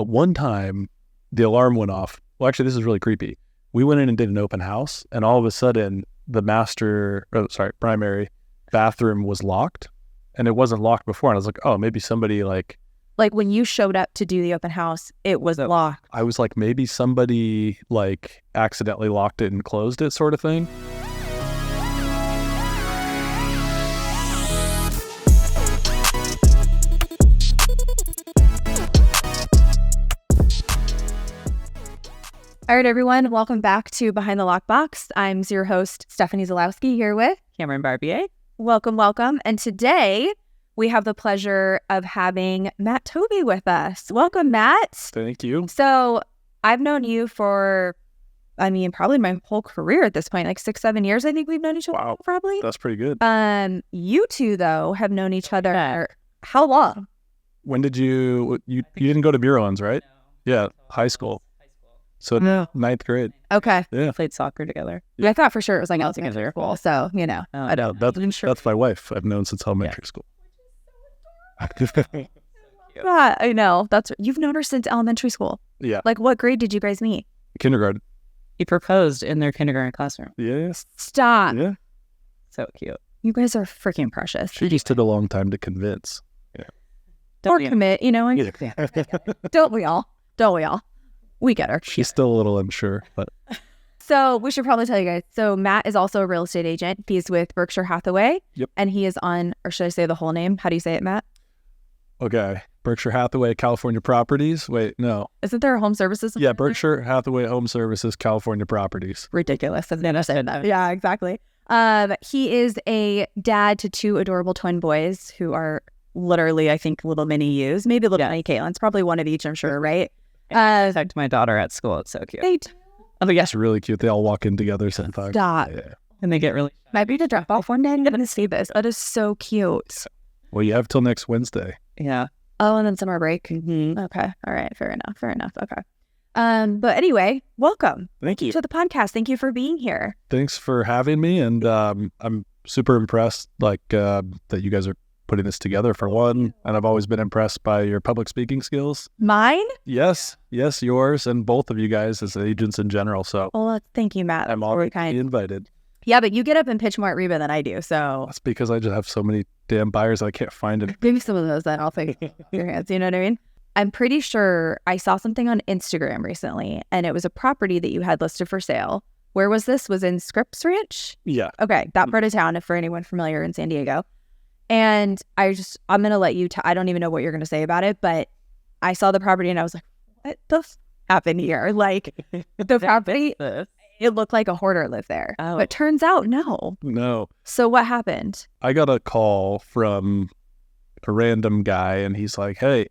one time the alarm went off. Well, actually, this is really creepy. We went in and did an open house, and all of a sudden the primary bathroom was locked, and it wasn't locked before. And I was like, oh, maybe somebody like when you showed up to do the open house, it was locked. I was like, maybe somebody like accidentally locked it and closed it, sort of thing. All right, everyone, welcome back to Behind the Lockbox. I'm your host, Stephanie Zalowski, here with Cameron Barbier. Welcome. And today we have the pleasure of having Matt Tovey with us. Welcome, Matt. Thank you. So I've known you for, probably my whole career at this point, like 6-7 years. I think we've known each other. Wow. Probably. That's pretty good. You two, though, have known each other how long? When did you didn't go to Bureau's, right? No. Yeah, high school. So ninth grade. Okay. Yeah. Played soccer together. Yeah, I thought for sure it was like elementary school. So, I know. That's my wife. I've known since elementary school. Yeah, I know. You've known her since elementary school. Yeah. Like, what grade did you guys meet? Kindergarten. He proposed in their kindergarten classroom. Yes. Stop. Yeah. So cute. You guys are freaking precious. She just took a long time to convince. Yeah. Or commit, Don't we all? We get her. She's still a little unsure, but. So we should probably tell you guys. So Matt is also a real estate agent. He's with Berkshire Hathaway. Yep. And he is on, or should I say the whole name? How do you say it, Matt? Okay. Berkshire Hathaway, California Properties. Wait, no. Isn't there a home services? Yeah, Berkshire Hathaway Home Services, California Properties. Ridiculous. I've never said that. Yeah, exactly. He is a dad to two adorable twin boys who are literally, I think, little mini yous. Maybe little mini Caitlin's. Probably one of each, I'm sure, right? I talked to my daughter at school. It's so cute. They do. Oh, yes. It's really cute. They all walk in together sometimes. Stop. Yeah. And they get really shy. Might be to drop off one day. I'm going to see this. That is so cute. Well, you have till next Wednesday. Yeah. Oh, and then summer break. Mm-hmm. Okay. All right. Fair enough. Okay. But anyway, welcome. Thank you. To the podcast. Thank you for being here. Thanks for having me. And I'm super impressed that you guys are putting this together for one. And I've always been impressed by your public speaking skills. Mine? Yes, yours and both of you guys as agents in general. So Well, thank you, Matt. I'm already invited. Yeah, but you get up and pitch more at Reba than I do, so. That's because I just have so many damn buyers I can't find it. Maybe some of those then I'll take your hands, you know what I mean? I'm pretty sure I saw something on Instagram recently, and it was a property that you had listed for sale. Where was this? Was in Scripps Ranch? Yeah. Okay, that part of town, if for anyone familiar in San Diego. And I'm going to let you, I don't even know what you're going to say about it, but I saw the property and I was like, what the happened here? Like, the property, it looked like a hoarder lived there. Oh. But turns out, no. No. So what happened? I got a call from a random guy and he's like, hey,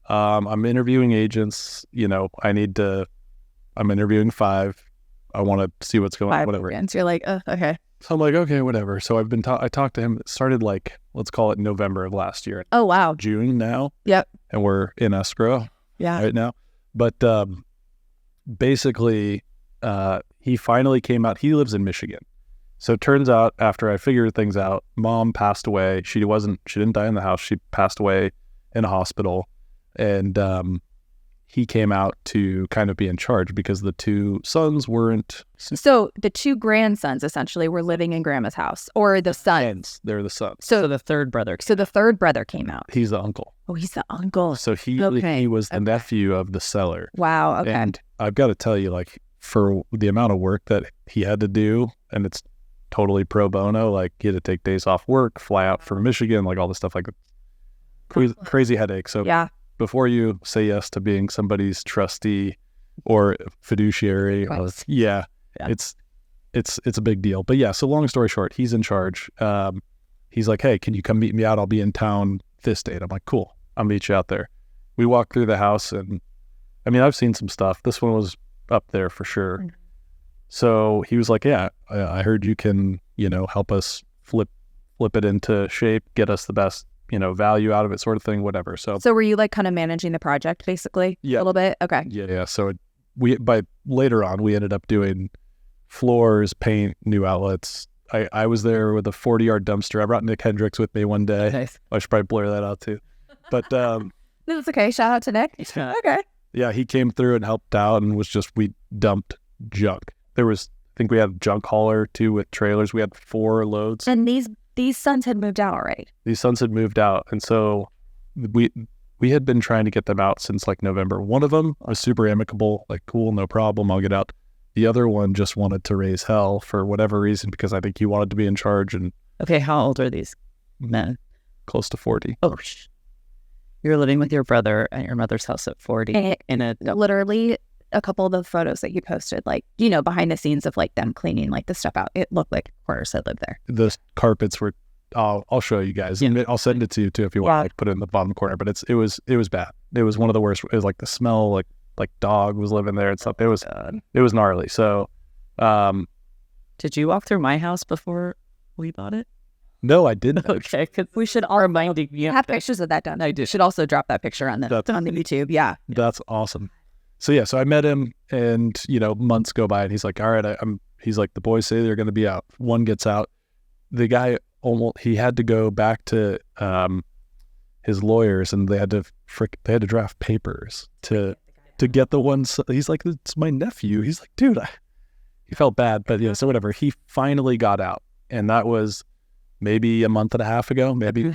I'm interviewing agents. I'm interviewing 5. I want to see what's going on, whatever. Agents. You're like, okay. So I'm like, okay, whatever. So I talked to him. It started let's call it November of last year. Oh, wow. June now. Yep. And we're in escrow right now. But basically, he finally came out. He lives in Michigan. So it turns out after I figured things out, mom passed away. She didn't die in the house. She passed away in a hospital. And he came out to kind of be in charge because the 2 sons weren't. So the 2 grandsons essentially were living in grandma's house, or the sons. They're the sons. So the third brother. So the third brother came out. He's the uncle. Oh, he's the uncle. So he was the nephew of the seller. Wow. Okay. And I've got to tell you, for the amount of work that he had to do, and it's totally pro bono, he had to take days off work, fly out from Michigan, all this stuff, crazy headache. So yeah. Before you say yes to being somebody's trustee or fiduciary, it's a big deal. But yeah, so long story short, he's in charge. He's like, hey, can you come meet me out? I'll be in town this date. I'm like, cool, I'll meet you out there. We walk through the house and I've seen some stuff. This one was up there for sure. Mm-hmm. So he was like, yeah, I heard you can, help us flip it into shape, get us the best value out of it, sort of thing, whatever. So were you kind of managing the project basically? Yeah. A little bit? Okay. Yeah. So by later on, we ended up doing floors, paint, new outlets. I was there with a 40-yard dumpster. I brought Nick Hendricks with me one day. Nice. I should probably blur that out too. But no, it's okay. Shout out to Nick. Yeah. Okay. Yeah, he came through and helped out, and we dumped junk. I think we had a junk hauler too with trailers. We had 4 loads. And these sons had moved out already. These sons had moved out, and so we had been trying to get them out since like November. One of them was super amicable, like cool, no problem, I'll get out. The other one just wanted to raise hell for whatever reason, because I think he wanted to be in charge, and Okay, how old are these men? close to 40. Oh, you were living with your brother at your mother's house at 40. Literally, a couple of the photos that you posted, like, behind the scenes of like them cleaning like the stuff out, it looked like Horace had lived there. The carpets were, I'll show you guys. Yeah. I'll send it to you too if you want. Like, put it in the bottom corner. But it was bad. It was one of the worst. It was like the smell, like dog was living there and stuff. It was gnarly. So, did you walk through my house before we bought it? no, I didn't. Okay, because We should all reminding me. have pictures of that done. I do. Should also drop that picture on the YouTube. Yeah. That's awesome. So yeah, so I met him, and months go by, and he's like, all right, he's like, the boys say they're going to be out. One gets out. The guy he had to go back to his lawyers, and they had to draft papers to get the ones. He's like, it's my nephew. He's like, dude, he felt bad, but so whatever. He finally got out, and that was maybe a month and a half ago, maybe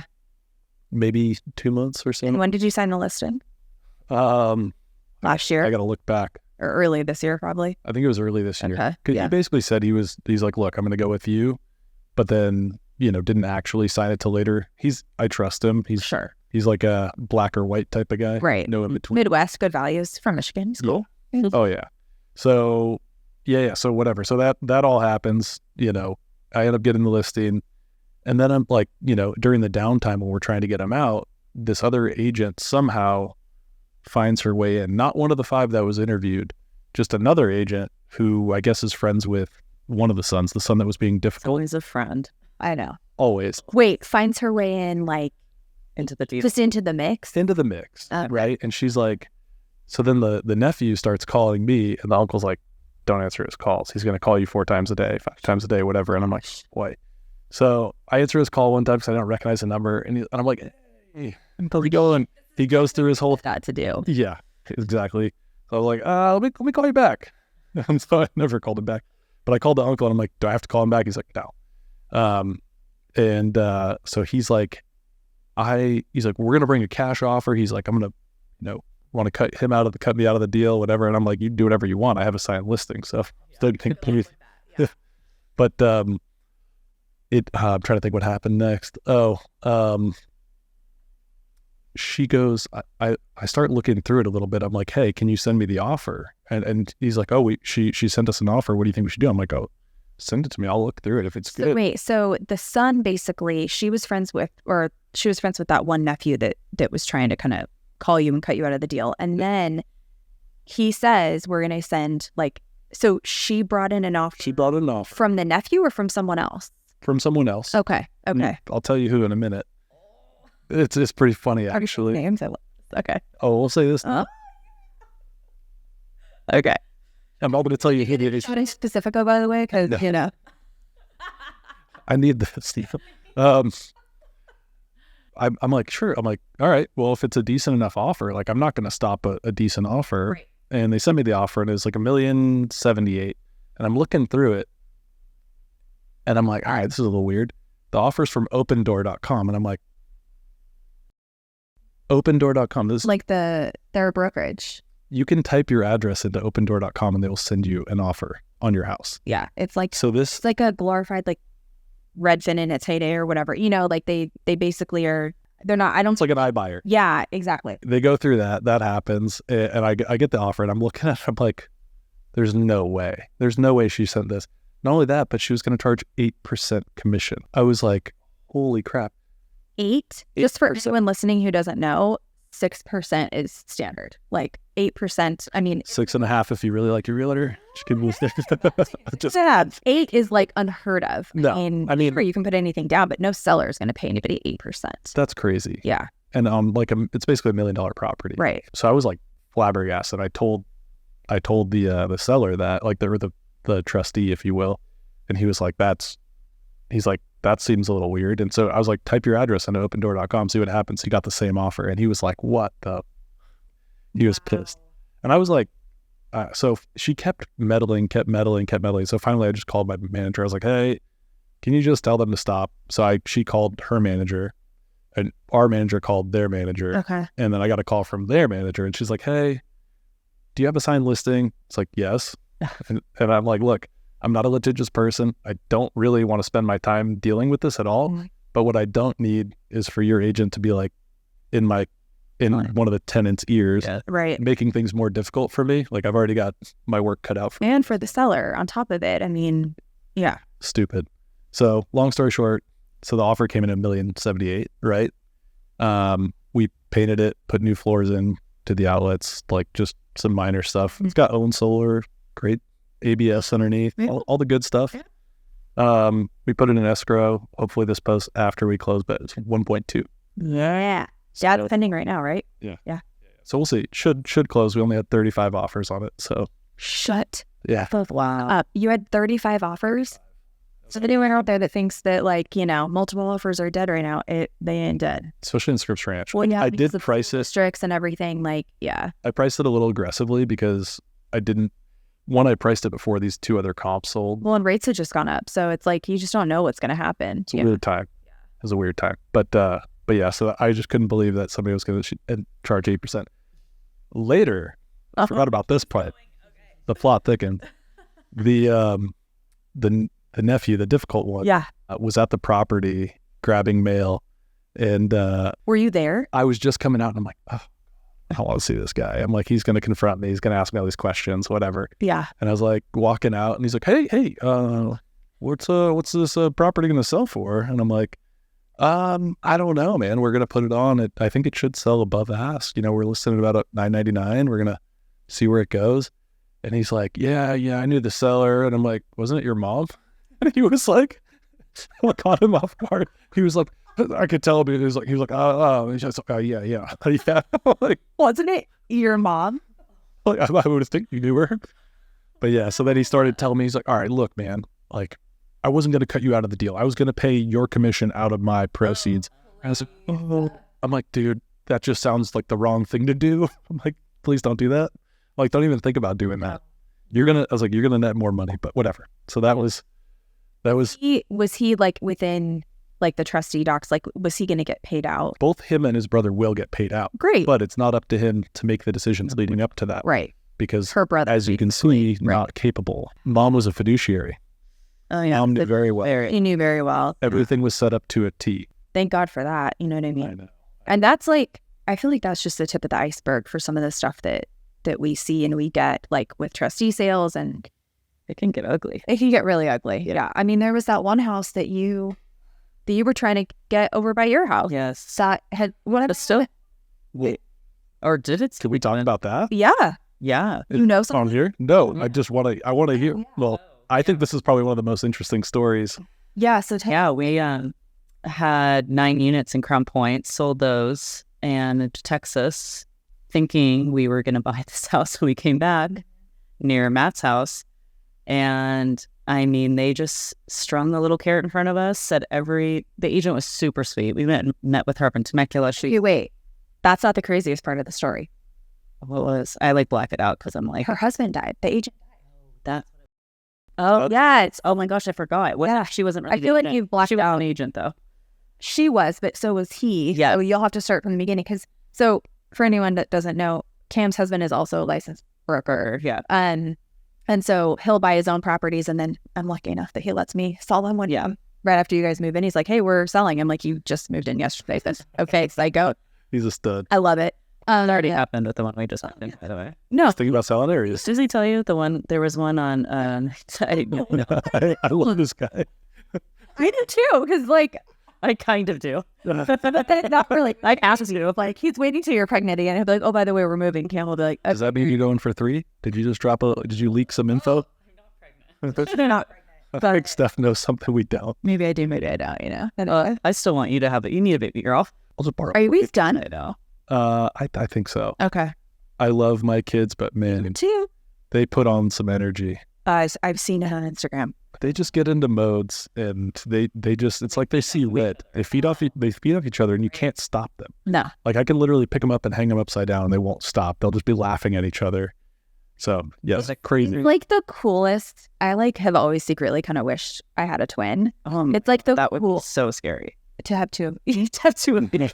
2 months or so. And when did you sign the listing? Last year? I got to look back. Or early this year, probably? I think it was early this year. Okay. 'Cause Yeah. he basically said he's like, look, I'm going to go with you, but then didn't actually sign it till later. I trust him. Sure. He's like a black or white type of guy. Right. No in between. Midwest, good values, from Michigan. He's cool. Oh yeah. So yeah. So whatever. So that all happens. I end up getting the listing, and then I'm like, during the downtime when we're trying to get him out, this other agent somehow finds her way in. Not one of the 5 that was interviewed, just another agent who I guess is friends with one of the sons, the son that was being difficult. Always a friend I know. Always. Wait, finds her way in, like, into the deal. just into the mix? Into the mix, Okay. right? And she's like, so then the nephew starts calling me, and the uncle's like, don't answer his calls. He's going to call you 4 times a day, 5 times a day, whatever. And I'm like, what? So I answer his call one time because I don't recognize the number, and I'm like, hey, he goes through his whole That to do. Yeah, exactly. So I was like, let me call you back. And so I never called him back. But I called the uncle, and I'm like, do I have to call him back? He's like, no. So he's like, we're gonna bring a cash offer. He's like, I'm gonna, want to cut me out of the deal, whatever. And I'm like, you do whatever you want. I have a signed listing, so still think. But I'm trying to think what happened next. She goes, I start looking through it a little bit. I'm like, hey, can you send me the offer? And he's like, oh, she sent us an offer. What do you think we should do? I'm like, oh, send it to me. I'll look through it if it's good. Wait, so the son basically, she was friends with that one nephew that was trying to kind of call you and cut you out of the deal. And then he says, we're going to send, like, so she brought in an offer. She brought in an offer. From the nephew or from someone else? From someone else. Okay. I'll tell you who in a minute. It's pretty funny, actually. Names. Okay. Oh, we'll say this. Okay. I'm not going to tell you who it is. Should I specific, by the way? Because, No. I need this. I'm like, sure. I'm like, all right, well, if it's a decent enough offer, like, I'm not going to stop a decent offer. Right. And they sent me the offer, and it was like $1,078,000. And I'm looking through it, and I'm like, all right, this is a little weird. The offer's from opendoor.com. And I'm like, opendoor.com. This like their brokerage. You can type your address into opendoor.com, and they will send you an offer on your house. Yeah. It's like, So this, it's like a glorified, like, Redfin in its heyday or whatever. Like they basically are, they're not, I don't. it's like an iBuyer. Yeah, exactly. They go through that happens, and I get the offer, and I'm looking at it, I'm like, there's no way she sent this. Not only that, but she was going to charge 8% commission. I was like, holy crap. 8? Just for anyone listening who doesn't know, 6% is standard. Like 8%, I mean, 6.5 if you really like your realtor. Just sad. 8 is like unheard of. No, I mean, sure, you can put anything down, but no seller is going to pay anybody 8%. that's crazy. Yeah. And it's basically $1 million property. Right. So I was like flabbergasted. I told the seller that, like, the trustee, if you will, and he was like, that seems a little weird. And so I was like, type your address into opendoor.com, see what happens. He got the same offer, and he was like, what the? He was pissed. And I was like, so she kept meddling. So finally I just called my manager. I was like, hey, can you just tell them to stop? So she called her manager, and our manager called their manager. Okay. And then I got a call from their manager, and she's like, hey, do you have a signed listing? It's like, yes. and I'm like, look, I'm not a litigious person. I don't really want to spend my time dealing with this at all. Mhm. But what I don't need is for your agent to be like in one of the tenant's ears, Right. making things more difficult for me. Like I've already got my work cut out for me. And for the seller on top of it. I mean, yeah. Stupid. So long story short, so the offer came in at $1,078,000, right? We painted it, put new floors in to the outlets, like just some minor stuff. It's got own solar, great ABS underneath, all the good stuff. We put it in escrow. Hopefully this post after we close, but it's 1.2. Yeah. Yeah, it's pending right now, right? Yeah. So we'll see. Should close. We only had 35 offers on it. So Shut yeah. Wow. up. You had 35 offers? So anyone out there that thinks that multiple offers are dead right now, they ain't dead. Especially in Scripps Ranch. Well, yeah, I because did of price it. districts and everything. I priced it a little aggressively because I priced it before these two other comps sold. Well, and rates have just gone up. So it's like, you just don't know what's going to happen. It's a weird time. It was a weird time. But yeah, so I just couldn't believe that somebody was going to charge 8%. Later, I forgot about this part. The plot thickened. The nephew, the difficult one, was at the property grabbing mail. And Were you there? I was just coming out and I'm like, oh, I want to see this guy. I'm like, he's going to confront me. He's going to ask me all these questions, whatever. Yeah. And I was like walking out and he's like, hey, what's this property going to sell for? And I'm like, I don't know, man. We're going to put it on. I think it should sell above ask. We're listing it about $999. We're going to see where it goes. And he's like, yeah, I knew the seller. And I'm like, wasn't it your mom? And he was like, what caught him off guard? He was like, I could tell, but he was like, oh, he's just like, yeah. Yeah. Like, wasn't it your mom? Like, I would have think you knew her. But yeah, so then he started telling me, he's like, all right, look, man, like, I wasn't going to cut you out of the deal. I was going to pay your commission out of my proceeds. And I was like, oh. I'm like, dude, that just sounds like the wrong thing to do. I'm like, please don't do that. Like, don't even think about doing that. You're going to net more money, but whatever. So that was. Was he like within like the trustee docs? Like, was he going to get paid out? Both him and his brother will get paid out. Great. But it's not up to him to make the decisions leading up to that. Right. Because her brother, as you can see, not capable. Mom was a fiduciary. Oh yeah. Mom knew very well. He knew very well. Everything was set up to a T. Thank God for that. You know what I mean? I know. And that's like, I feel like that's just the tip of the iceberg for some of the stuff that we see and we get, like with trustee sales, and it can get ugly. It can get really ugly. Yeah. I mean, there was that one house that you were trying to get over by your house. Yes. That had one of the still. Wait. Or did it? Can we talk about that? Yeah. Yeah. You know something on here? No, I just want to. I want to hear. Well, I think this is probably one of the most interesting stories. Yeah. So we had 9 units in Crown Point, sold those, and moved to Texas, thinking we were going to buy this house when we came back near Matt's house. And I mean, they just strung the little carrot in front of us. The agent was super sweet. We met with her up in Temecula. Okay, wait. That's not the craziest part of the story. What was? I like black it out because I'm like, her husband died. The agent died. Yeah. Oh my gosh, I forgot. Yeah, she wasn't. Really I feel like you've blacked she was out. an agent though. She was, but so was he. Yeah. So you'll have to start from the beginning because. So for anyone that doesn't know, Cam's husband is also a licensed broker. Yeah. And so he'll buy his own properties, and then I'm lucky enough that he lets me sell them right after you guys move in. He's like, hey, we're selling. I'm like, you just moved in yesterday. That's okay. So I go. He's a stud. I love it. It already happened with the one we just moved in, by the way. No. Thinking about selling areas. Does he tell you there was one on, I love this guy. I do too, because like, I kind of do. Not really. Like, asks you, like, he's waiting till you're pregnant again. He'll be like, oh, by the way, we're moving. Cam will be like, does that mean you're going for 3? Did you just did you leak some info? I'm not pregnant. They're not pregnant. I think Steph knows something we don't. Maybe I do, maybe I don't, you know. I still want you to have it. You need a baby girl. I'll just borrow. Are we done? I know. I think so. Okay. I love my kids, but man, Too. they put on some energy. I've seen it on Instagram. They just get into modes, and they just, it's like they see red. They feed off each other, and you can't stop them. No. Like I can literally pick them up and hang them upside down, and they won't stop. They'll just be laughing at each other. So yeah, it's crazy. Like the coolest. I like have always secretly kind of wished I had a twin. It's like the that would cool be so scary. to have two. To have two of me.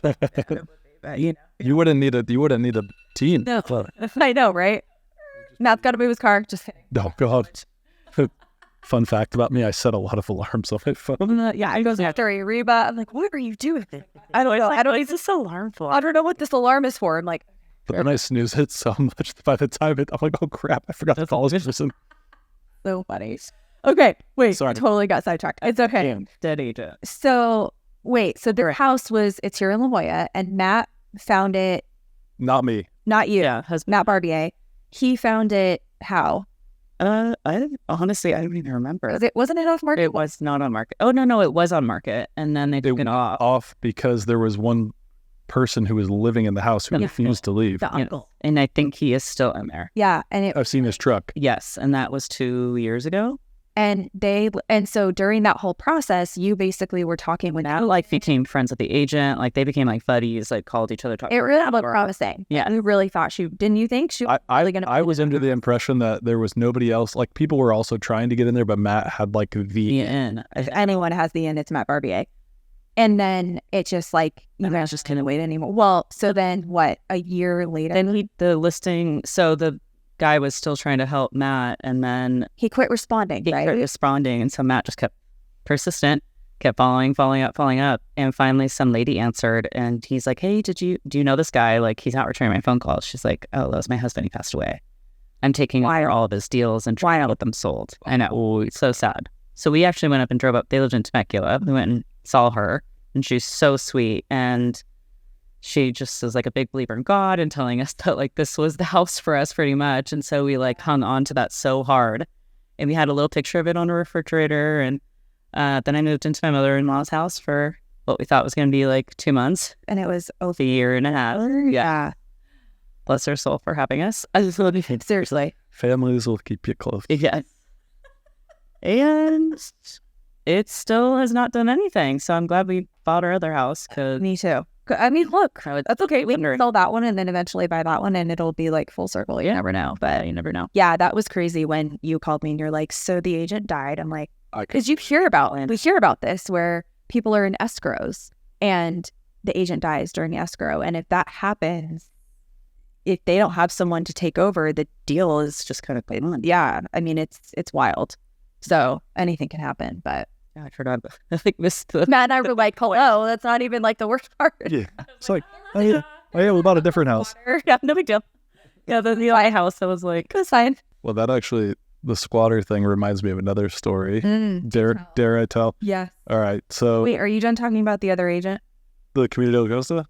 You know. You wouldn't need a teen. No, I know, right? Matt's got to move his car. Just kidding. Oh God. Fun fact about me: I set a lot of alarms on my phone. Yeah, I goes after a Reba. I'm like, what are you doing? I don't know. What's this alarm for? I don't know what this alarm is for. I'm like, But then I snooze it so much by the time I'm like, oh crap, I forgot to call this person. so funny. Okay, wait. Sorry. I totally got sidetracked. It's okay. Damn, dead agent. So wait, so their house it's here in La Jolla, and Matt found it. Not me. Not you. Yeah, Matt Barbier. He found it how? Honestly, I don't even remember. Wasn't it off market? It was not on market. Oh no, it was on market, and then they took it off. Because there was one person who was living in the house who refused to leave. The uncle. And I think he is still in there. Yeah, and I've seen his truck. Yes, and that was 2 years ago. And so during that whole process, you basically were talking with Now, like, became friends with the agent. Like, they became like buddies. Like, called each other. It really looked promising. Yeah, we really thought didn't you think she was really gonna? I was under the impression that there was nobody else. Like people were also trying to get in there, but Matt had like the in. If anyone has the in, it's Matt Barbier. And then it's just like you guys just couldn't wait anymore. Well, so then what? A year later, Then the listing. So the guy was still trying to help Matt, and then he quit responding. he Right? quit responding, and so Matt just kept persistent, kept following up, and finally some lady answered, and he's like, "Hey, do you know this guy? Like, he's not returning my phone calls." She's like, "Oh, that was my husband. He passed away. I'm taking over all of his deals and trying to get them sold." I know, it's so sad. So we actually went up and drove up. They lived in Temecula. We went and saw her, and she's so sweet, and she just is like a big believer in God and telling us that like this was the house for us pretty much. And so we like hung on to that so hard, and we had a little picture of it on a refrigerator. And then I moved into my mother-in-law's house for what we thought was going to be like 2 months, And it was a year and a half. yeah. Bless her soul for having us. Seriously. families will keep you close. Yeah. And it still has not done anything. So I'm glad we bought our other house, because Me too. I mean, look, that's okay. We can sell that one and then eventually buy that one, and it'll be like full circle. You never know. But you never know. yeah, that was crazy when you called me and you're like, so the agent died. I'm like, because we hear about this where people are in escrows and the agent dies during escrow. And if that happens, if they don't have someone to take over, the deal is just kind of played on. Yeah. I mean, it's wild. So anything can happen, but Yeah, I forgot. I think missed the. Matt and I were like, hello, that's not even like the worst part. Yeah, it's like, oh yeah, we bought a different house. Yeah, no big deal. Yeah, the Eli house. I was like, It was fine. Well, that actually, the squatter thing reminds me of another story. Dare I tell? Yes. All right, so Wait, are you done talking about the other agent? the Community de la Costa?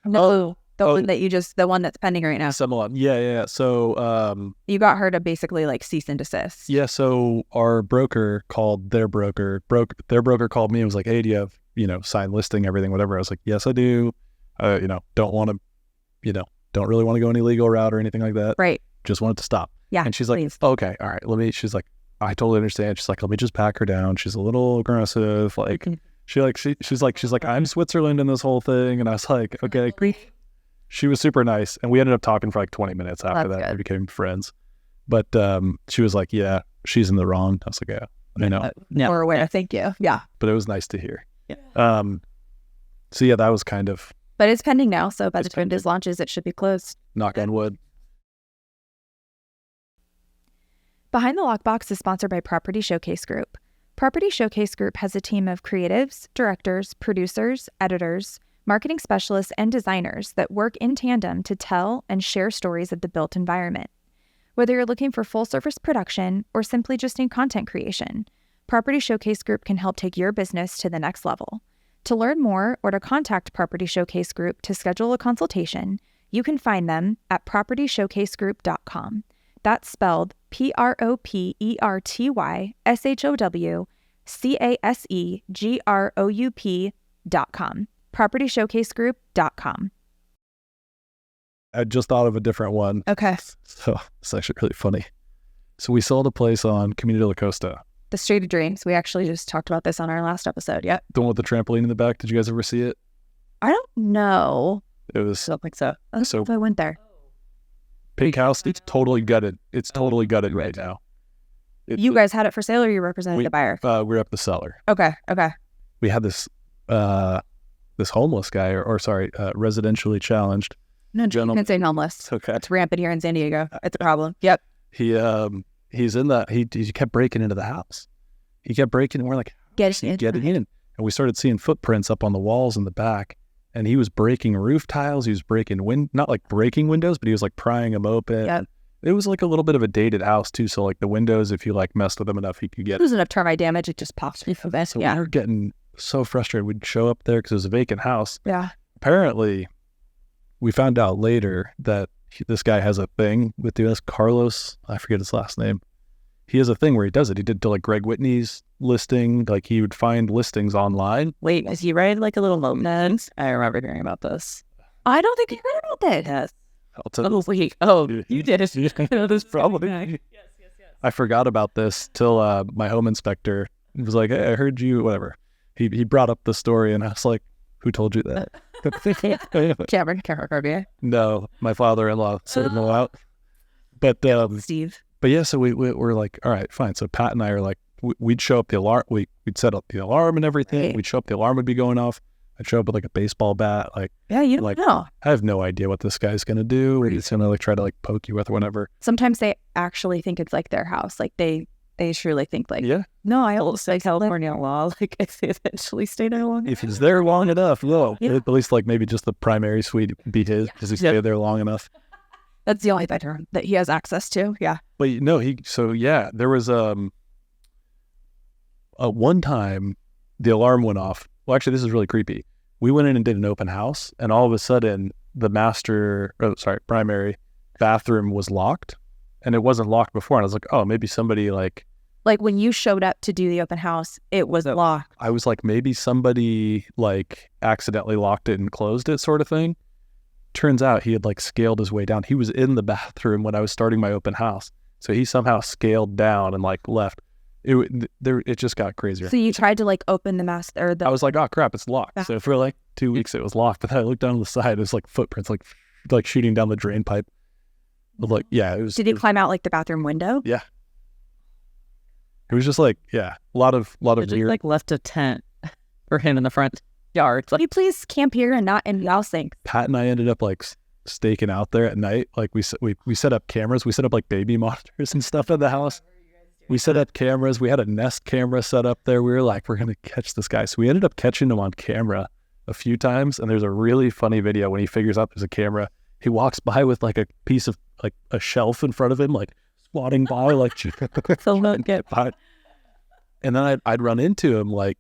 No, the one that's pending right now. Someone, yeah. So, You got her to basically like cease and desist. yeah. So our broker called their broker. Their broker called me and was like, "Hey, do you have signed listing, everything, whatever?" I was like, "Yes, I do. Don't want to, don't really want to go any legal route or anything like that. Right. Just want it to stop." Yeah. And she's like, please. "Okay, all right. She's like, I totally understand." She's like, "Let me just pack her down. She's a little aggressive. Like, she's like, I'm Switzerland in this whole thing." And I was like, "Okay." She was super nice, and we ended up talking for like 20 minutes after that. We became friends. But she was like, "Yeah, she's in the wrong." I was like, "Yeah, I know." Or aware. Thank you. Yeah. But it was nice to hear. Yeah. So yeah, that was kind of But it's pending now, so by the time this launches, it should be closed. knock on wood. Behind the Lockbox is sponsored by Property Showcase Group. Property Showcase Group has a team of creatives, directors, producers, editors, marketing specialists, and designers that work in tandem to tell and share stories of the built environment. Whether you're looking for full-service production or simply just need content creation, Property Showcase Group can help take your business to the next level. To learn more or to contact Property Showcase Group to schedule a consultation, you can find them at propertyshowcasegroup.com. That's spelled PropertyShowcasegroup.com. PropertyShowcaseGroup.com. I just thought of a different one. Okay. So it's actually really funny. So we sold a place on Camino de la Costa. The Street of Dreams. We actually just talked about this on our last episode. Yep. The one with the trampoline in the back. Did you guys ever see it? I don't know. It was I don't think so. I don't So- know if I went there. Pink House. It's totally gutted. It's totally gutted right now. You guys had it for sale or you represented the buyer? We're up the cellar. Okay. We had this this homeless guy, or sorry, residentially challenged No, you gentleman. can say homeless. Okay. It's rampant here in San Diego. It's a problem. Yep. He's in the he kept breaking into the house. He kept breaking, and we're like, Getting in. getting in. And we started seeing footprints up on the walls in the back. And he was breaking roof tiles. He was breaking not like breaking windows, but he was like prying them open. Yep. It was like a little bit of a dated house too. So like the windows, if you like messed with them enough, he could get. There's enough termite damage. It just pops off of it. So Yeah. we were getting so frustrated. We'd show up there because it was a vacant house. Yeah. Apparently, we found out later that this guy has a thing with this Carlos. I forget his last name. He has a thing where he does it. He did to like Greg Whitney's listing. Like he would find listings online. Wait, is he ride like a little moped? I remember hearing about this. I don't think you heard about that. Yes. I'll tell Oh, wait. Oh, you did it. Yeah, this probably. Yes. I forgot about this till my home inspector was like, "Hey, I heard you." Whatever. He brought up the story, and I was like, "Who told you that?" Cameron Carver. No, my father-in-law said no out. But Steve. yeah, so we're like, all right, fine. So Pat and I are like, we'd show up the alarm. We'd set up the alarm and everything. Right. We'd show up, the alarm would be going off. I'd show up with like a baseball bat. Like, Yeah, you don't Like- know. I have no idea what this guy's gonna do. He's gonna like try to like poke you with or whatever. Sometimes they actually think it's like their house. Like they truly think like, Yeah, no, I Also, almost like California law, like if they eventually stay there long. if he's there long enough, no. Yeah. At least like maybe just the primary suite be his because he stayed there long enough. That's the only bedroom that he has access to. Yeah. But no, there was one time the alarm went off. Well, actually, this is really creepy. We went in and did an open house, and all of a sudden, the primary bathroom was locked, and it wasn't locked before. And I was like, oh, maybe somebody like When you showed up to do the open house, it was locked. I was like, maybe somebody like accidentally locked it and closed it, sort of thing. Turns out he had like scaled his way down. He was in the bathroom when I was starting my open house, so he somehow scaled down and like left. It just got crazier. So you tried to like open the mask or the I was like, oh crap, it's locked. So for like 2 weeks it was locked. But then I looked down the side, it was like footprints, like shooting down the drain pipe. But like, yeah, it was. Did he climb out like the bathroom window? Yeah. It was just like, yeah, a lot of They just weird. like left a tent for him in the front yard. Can you please camp here and not in the house thing? Pat and I ended up like staking out there at night. Like we set up cameras. We set up like baby monitors and stuff in the house. We set up cameras. We had a Nest camera set up there. We were like, we're gonna catch this guy. So we ended up catching him on camera a few times. And there's a really funny video when he figures out there's a camera. He walks by with like a piece of like a shelf in front of him, like squatting by, like So not get by. And then I'd run into him like,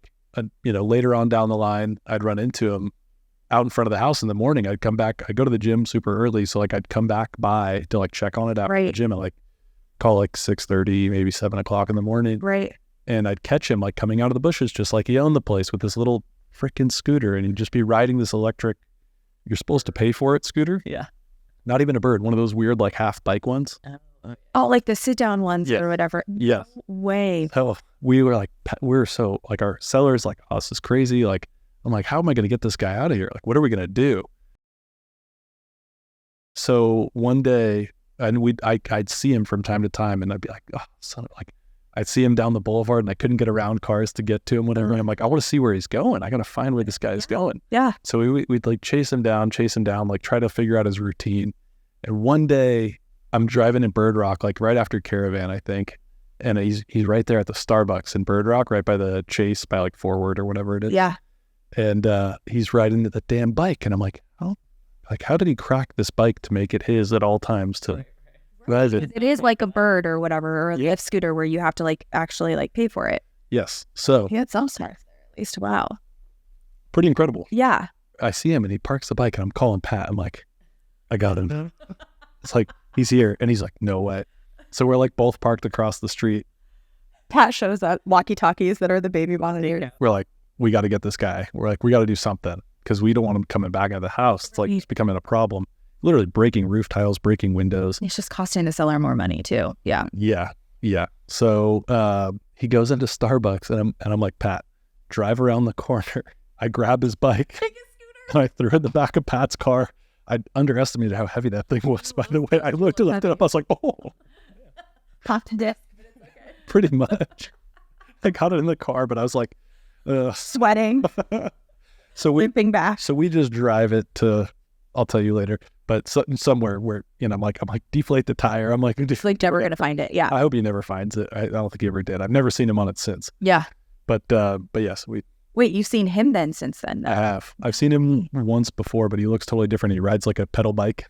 later on down the line, I'd run into him out in front of the house in the morning. I'd come back. I'd go to the gym super early. So like I'd come back by to like check on it after the Right. gym at like call like 6:30, maybe 7 o'clock in the morning. Right. And I'd catch him like coming out of the bushes, just like he owned the place with this little freaking scooter. And he'd just be riding this electric, you're supposed to pay for it scooter. Yeah. Not even a bird, one of those weird like half bike ones. Oh, like the sit down ones Yeah. or whatever. Yes. Way. Hell, we were like, we're so like our sellers like, oh, this is crazy. Like, I'm like, how am I going to get this guy out of here? Like, what are we going to do? So one day, and I'd see him from time to time, and I'd be like, oh, son, like, I'd see him down the boulevard, and I couldn't get around cars to get to him, whatever. And I'm like, I want to see where he's going. I got to find where this guy's going. Yeah. So we'd like chase him down, like try to figure out his routine. And one day, I'm driving in Bird Rock, like right after Caravan, I think. And he's right there at the Starbucks in Bird Rock, right by the Chase, by like Forward or whatever it is. Yeah. And he's riding the damn bike. And I'm like, oh, like how did he crack this bike to make it his at all times to ride it? It is like a bird or whatever, or a Yeah. lift scooter where you have to like actually like pay for it. Yes. So He had some stars there at least. Wow. pretty incredible. Yeah. I see him and he parks the bike and I'm calling Pat. I'm like, I got him. It's like, he's here. And he's like, no way. So we're like both parked across the street. Pat shows up, walkie-talkies that are the baby monitors. We're like, we got to get this guy. We're like, we got to do something because we don't want him coming back into the house. It's like, it's becoming a problem. Literally breaking roof tiles, breaking windows. It's just costing the seller more money too. Yeah. Yeah. Yeah. So he goes into Starbucks and I'm like, Pat, drive around the corner. I grab his bike and I threw it in the back of Pat's car. I underestimated how heavy that thing was, by the way. I looked it up. I was like, oh, Popped to death. pretty much. I got it in the car, but I was like, Sweating, so we looping back. So we just drive it to, I'll tell you later, but somewhere where, I'm like, deflate the tire. I'm like, Like never gonna find it. Yeah. I hope he never finds it. I don't think he ever did. I've never seen him on it since. Yeah. But yes, Wait, you've seen him then since then? Though. I have. I've seen him once before, but he looks totally different. He rides like a pedal bike.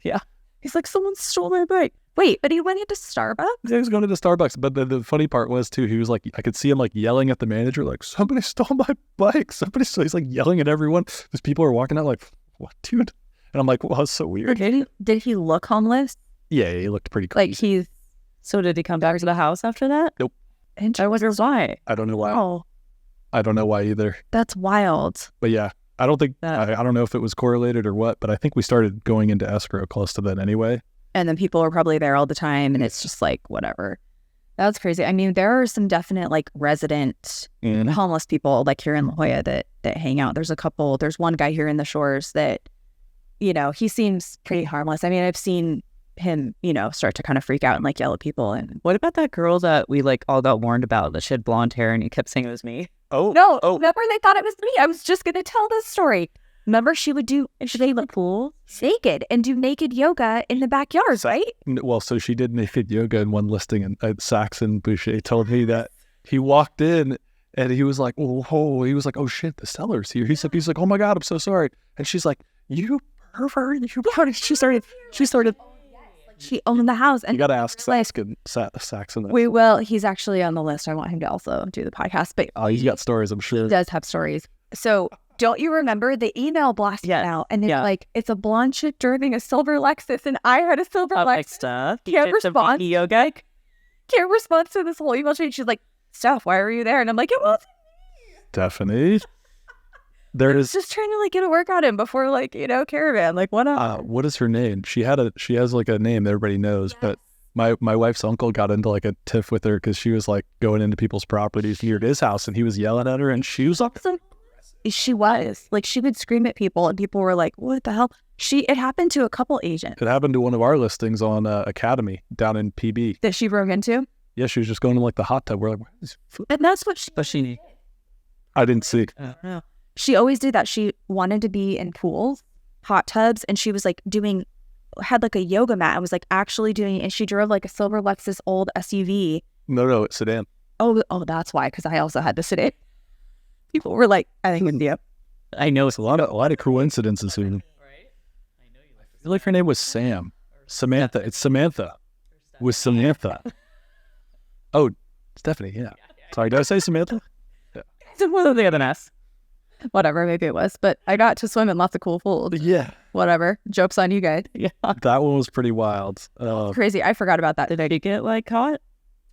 Yeah. He's like, someone stole my bike. Wait, but he went into Starbucks? He was going to Starbucks, but the funny part was too, he was like, I could see him like yelling at the manager, like, somebody stole my bike. He's like yelling at everyone. These people are walking out like, what, dude? And I'm like, well, it's so weird. Did he look homeless? Yeah, he looked pretty cool. Like he's... So did he come back to the house after that? Nope. I wonder why. I don't know why. Oh, I don't know why either. that's wild. But yeah, I don't think, I don't know if it was correlated or what, but I think we started going into escrow close to that anyway. And then people are probably there all the time and it's just like, whatever. That's crazy. I mean, there are some definite like resident homeless people like here in La Jolla that hang out. There's one guy here in the Shores that, he seems pretty harmless. I mean, I've seen him, start to kind of freak out and like yell at people. And What about that girl that we like all got warned about that she had blonde hair and he kept saying it was me? no, remember they thought it was me. I was just going to tell this story. Remember she would do, they would pool naked and do naked yoga in the backyard, right? Well, so she did naked yoga in one listing, and Saxon Boucher told me that he walked in and he was like, oh shit, the seller's here. He's like, oh my God, I'm so sorry. And she's like, you pervert, you pervert. She started. She owned the house. And You got to ask Saxon. That. we will. He's actually on the list. I want him to also do the podcast. But He's got stories, I'm sure. he does have stories. So don't you remember the email blasted out? And it's like, it's a blonde chick driving a silver Lexus, and I had a silver Lexus. Stuff. Can't respond. Yoga. Can't respond to this whole email chain. She's like, Steph, why were you there? And I'm like, it was Stephanie. There is just trying to like get a workout in before caravan. Like, what up? what is her name? She has like a name that everybody knows, but my wife's uncle got into like a tiff with her because she was like going into people's properties near his house, and he was yelling at her, and she was like, she was like, she would scream at people, and people were like, what the hell? It happened to a couple agents. It happened to one of our listings on Academy down in PB. That she broke into. Yeah, she was just going to like the hot tub. We're like, what is And that's what she I didn't see. She always did that. She wanted to be in pools, hot tubs, and she was like had like a yoga mat and was like actually doing it. And she drove like a silver Lexus old SUV. No, it's sedan. Oh, that's why. Because I also had the sedan. People were like, I think it's you. I know It's a lot of coincidences here. I feel like her name was Samantha. It's Samantha. With Samantha. Oh, Stephanie. Yeah. Sorry, did I say Samantha? It's one of the other S. Whatever, maybe it was. But I got to swim in lots of cool pools. Yeah. Whatever. Joke's on you guys. Yeah. That one was pretty wild. Crazy. I forgot about that. Did I get like caught?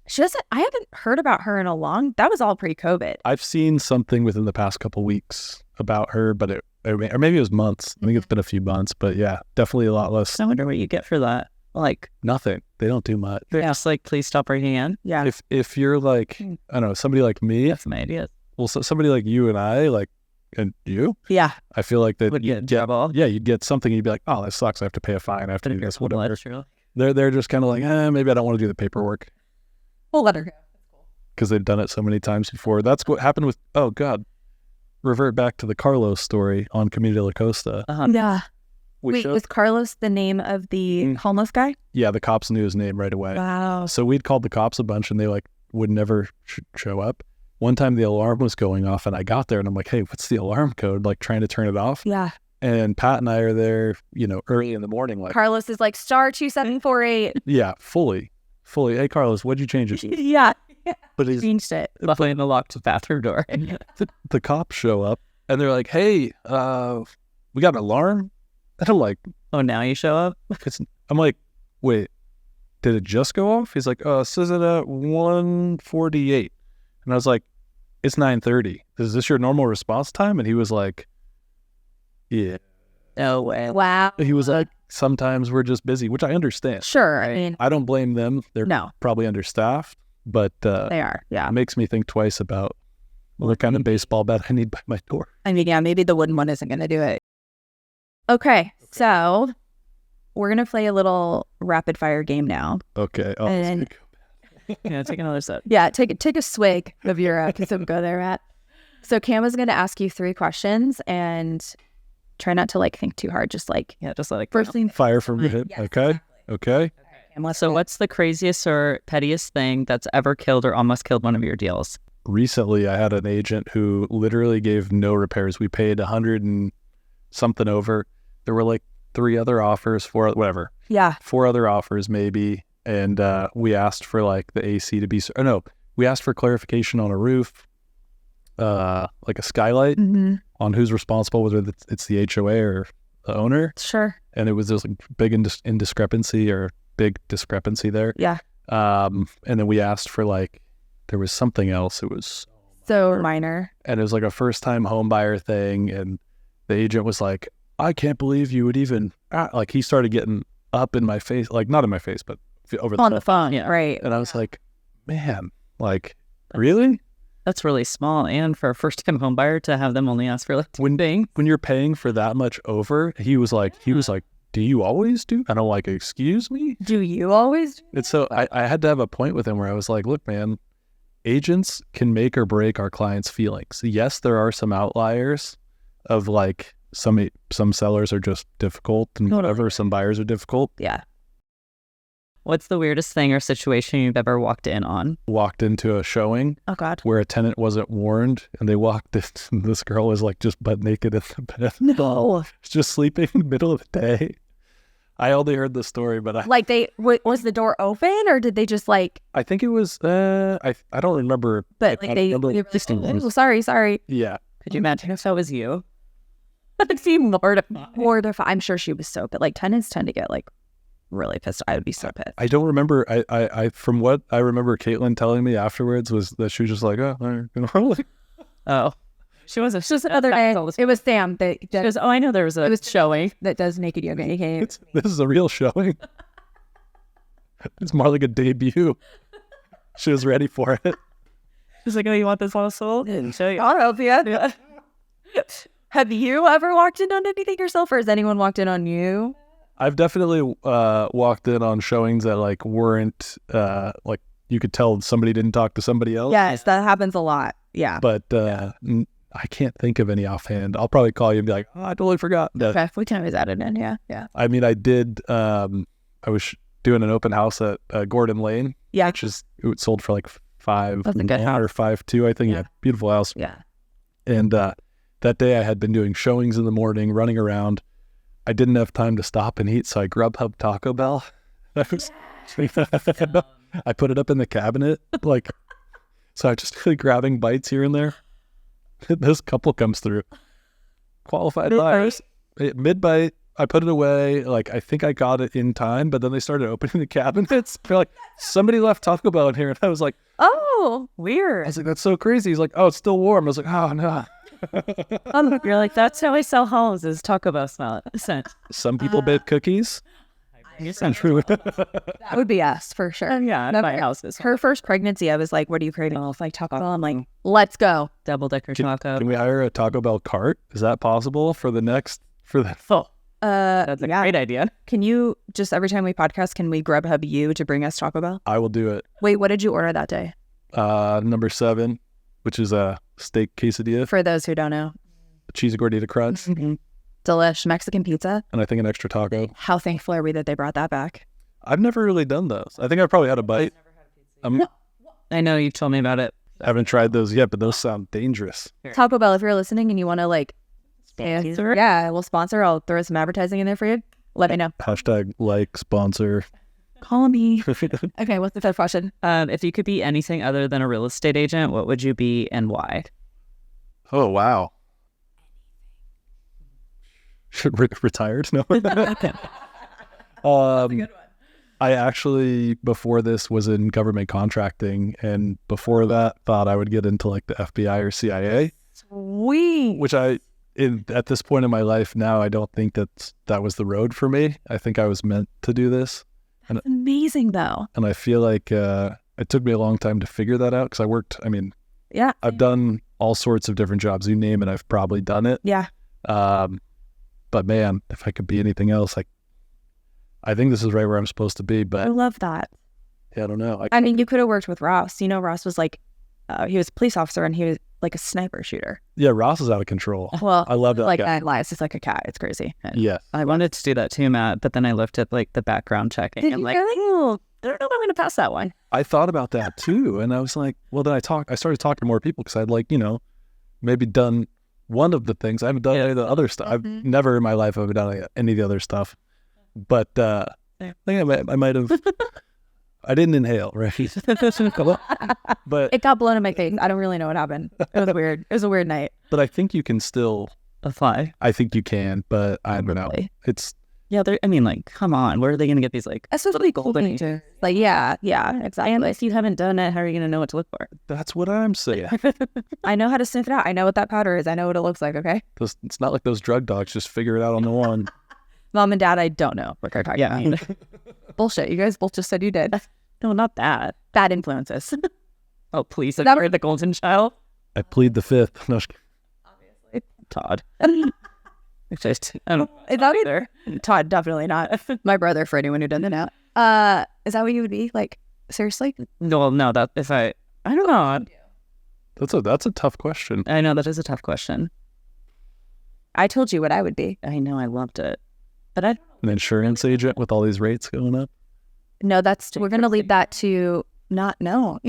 She doesn't. I haven't heard about her in a long. That was all pre-COVID. I've seen something within the past couple weeks about her, but or maybe it was months. I think it's been a few months, but yeah, definitely a lot less. I wonder what you get for that. Like Nothing. They don't do much. they're just like, please stop raising hand. Yeah. If you're like, I don't know, somebody like me, That's my idea. well, somebody like you and I, like, and you, Yeah. I feel like that Would get trouble. yeah, you'd get something, you'd be like, oh, that sucks. I have to pay a fine. I have to do this, whatever. That's true. They're just kind of like, maybe I don't want to do the paperwork We'll let her go. because they've done it so many times before. That's what happened with, oh God, revert back to the Carlos story on Camino de la Costa. Yeah. We Wait, showed- was Carlos the name of the homeless guy? yeah, the cops knew his name right away. Wow. So we'd called the cops a bunch and they like would never show up. One time the alarm was going off and I got there and I'm like, hey, what's the alarm code? Like trying to turn it off. Yeah. And Pat and I are there, early in the morning. Like, Carlos is like star 2748. yeah, fully. Hey, Carlos, what'd you change it? Yeah. But he's, Changed it. Behind the locked bathroom door. the cops show up and they're like, hey, we got an alarm. And I'm like, Oh, now you show up? I'm like, wait, did it just go off? He's like, it says it at 1:48. And I was like, it's 9:30. Is this your normal response time? And he was like, yeah. No way. Wow. He was like, sometimes we're just busy, which I understand. Sure. I mean, I don't blame them. They're no, probably understaffed, but they are. Yeah. it makes me think twice about what kind of baseball bat I need by my door. I mean, yeah, maybe the wooden one isn't going to do it. Okay. So we're going to play a little rapid fire game now. Okay. Oh, And- Yeah, take another sip. Yeah. Take a swig of your don't go there, Matt. So Cam is going to ask you 3 questions and try not to like think too hard. Just like Yeah, just let it go. first thing. fire from your hip. Yes, Okay. Okay. So what's the craziest or pettiest thing that's ever killed or almost killed one of your deals? Recently, I had an agent who literally gave no repairs. We paid 100 and something over. There were like 3 other offers, 4 Yeah. other offers maybe. And we asked for like the AC to be, we asked for clarification on a roof, like a skylight Mm-hmm. on who's responsible, whether it's the HOA or the owner. Sure. And it was this like big indiscrepancy there. Yeah. And then we asked for like, there was something else. It was, So minor. and it was like a first time home buyer thing. And the agent was like, I can't believe you would even, like he started getting up in my face, like not in my face, but over On the phone. phone. Yeah. Right. And I was like, man, like, really? That's really small. And for a first-time home buyer to have them only ask for like When you're paying for that much over, he was like, do you always do? And I'm like, excuse me? Do you always? And so I had to have a point with him where I was like, look, man, agents can make or break our clients' feelings. Yes, there are some outliers of like some sellers are just difficult and Totally. whatever, some buyers are difficult. Yeah. What's the weirdest thing or situation you've ever walked in on? Walked into a showing Oh God. where a tenant wasn't warned and they walked in, and this girl was like just butt naked in the bed. No. Just sleeping in the middle of the day. I only heard the story, but Like was the door open or did they just like? I think it was, I don't remember. But I like they remember were just, oh, sorry. Yeah. Could you imagine if that was you? I'd be mortified. Mortified. I'm sure she was so, but like tenants tend to get like really pissed. I would be so pissed. I don't remember. I from what I remember, Caitlin telling me afterwards was that she was just like, oh, all right. Oh, she was It's just another day. It was Sam that She goes, oh, I know there was a showing. that does naked yoga. AKA. This is a real showing. It's more like a debut. She was ready for it. She's like, oh, you want this all sold? And show you. I'll help you. Have you ever walked in on anything yourself, or has anyone walked in on you? I've definitely walked in on showings that like weren't like you could tell somebody didn't talk to somebody else. Yes, that happens a lot. Yeah. But I can't think of any offhand. I'll probably call you and be like, oh, I totally forgot. Okay, we can always add it in. Yeah. Yeah. I mean, I did. I was doing an open house at Gordon Lane, Yeah. which is it sold for like $5 That's a good or $5.2, I think. Yeah. Yeah, beautiful house. Yeah. And that day I had been doing showings in the morning, running around. I didn't have time to stop and eat, so I Grubhub Taco Bell. I put it up in the cabinet, like, so I just grabbing bites here and there. This couple comes through, qualified buyers, mid-bite. I put it away, like I think I got it in time, but then they started opening the cabinets. They're like, somebody left Taco Bell in here, and I was like, Oh, I weird. was like, that's so crazy. He's like, oh, it's still warm. I was like, oh no. You're like, that's how I sell homes is Taco Bell smell scent. Some people bake cookies. And true. That would be us for sure. Yeah, No, my house is Her first pregnancy, I was like, "What are you craving?" I was like, Taco Bell. I'm like, "Let's go." double decker taco. Can we hire a Taco Bell cart? Is that possible for the Oh, that's a yeah. great idea. Can you just every time we podcast, can we Grubhub you to bring us Taco Bell? I will do it. Wait, what did you order that day? Number 7, which is a steak quesadilla, For those who don't know, cheesy gordita crunch, delish Mexican pizza. and I think an extra taco. How thankful are we that they brought that back? I've never really done those. I think I probably had a bite. I know you told me about it. I haven't tried those yet, but those sound dangerous. Taco Bell, if you're listening and you want to like, Sponsor? yeah, we'll sponsor. I'll throw some advertising in there for you. Let me know. Hashtag like sponsor. Call me. Okay, what's the fifth question? If you could be anything other than a real estate agent, what would you be and why? Oh, wow. Retired? No. I actually, before this, was in government contracting, and before that, thought I would get into like the FBI or CIA, Sweet. which I at this point in my life now, I don't think that was the road for me. I think I was meant to do this. That's amazing, though. And I feel like it took me a long time to figure that out because Yeah. I've done all sorts of different jobs. You name it, I've probably done it. Yeah. But man, if I could be anything else, I think this is right where I'm supposed to be. I But love that. yeah, I don't know. I mean, you could have worked with Ross. You know, Ross was like, he was a police officer and he was like a sniper shooter. Yeah, Ross is out of control. Well, I love that like guy. that lies. It's like a cat. It's crazy. Yeah. I wanted to do that too, Matt, but then I looked at like the background checking. Did I'm you like, really? oh, I don't know if I'm going to pass that one. I thought about that too. And I was like, well, then I started talking to more people because I'd maybe done one of the things. I haven't done any of the other stuff. I've never in my life have done any of the other stuff. But I think I might have. I didn't inhale, right? But It got blown in my face. I don't really know what happened. It was weird. It was a weird night. but I think you can still. Apply. I think you can, but I don't know. Probably. It's Yeah, I mean, like, come on. Where are they going to get these, like, Especially golden golden. Like, yeah, exactly. And if you haven't done it, how are you going to know what to look for? that's what I'm saying. I know how to sniff it out. I know what that powder is. I know what it looks like, okay? It's not like those drug dogs just figure it out on the one. Mom and Dad, I don't know what they're talking Yeah. about. Bullshit. You guys both just said you did. No, not that. Bad influences. Oh, please. That- That the golden child. I plead the fifth. No, Todd. Is It's just, I don't that either. Todd, definitely not. My brother, for anyone who doesn't know. Is that what you would be? Like, seriously? No, that if I don't know. that's a tough question. I know that is a tough question. I told you what I would be. I know I loved it. But I An insurance agent with all these rates going up. No, we're going to leave that to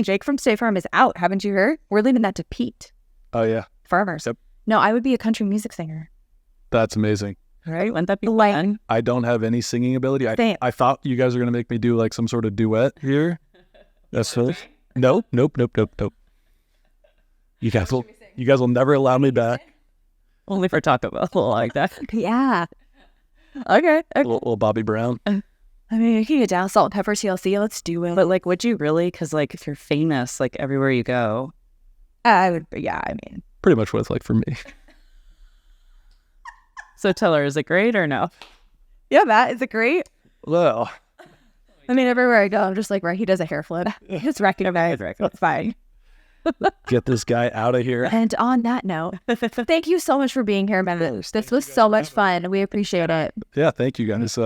Jake from State Farm is out. Haven't you heard? We're leaving that to Pete Oh yeah, Farmers. Yep. No, I would be a country music singer. that's amazing. right? Wouldn't that be Like- fun? I don't have any singing ability. Same. I thought you guys were gonna make me do like some sort of duet here. That's it. Nope. You guys will never allow me back. Only for Taco Bell like that. Yeah. Okay. Little Bobby Brown. I mean, you can get down salt and pepper TLC. Let's do it. But like, would you really? Because like, if you're famous, like everywhere you go, I would. Yeah. I mean, Pretty much what it's like for me. so tell her, is it great or no? yeah, Matt, is it great? Well, I mean, everywhere I go, I'm just like, right, he does a hair flip. It's recognized. It's fine. get this guy out of here. And on that note, thank you so much for being here, Matt. This was so much fun. We appreciate it. Yeah, thank you guys.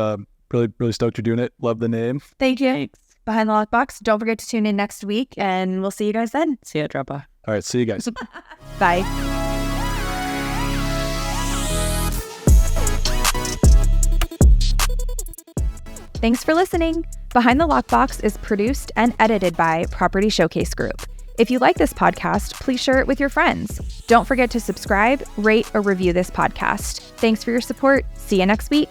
Really stoked you're doing it. Love the name. Thank you. Thanks. Behind the Lockbox. Don't forget to tune in next week, and we'll see you guys then. See you at Drop Off. All right, see you guys. Bye. Thanks for listening. Behind the Lockbox is produced and edited by Property Showcase Group. If you like this podcast, please share it with your friends. Don't forget to subscribe, rate, or review this podcast. Thanks for your support. See you next week.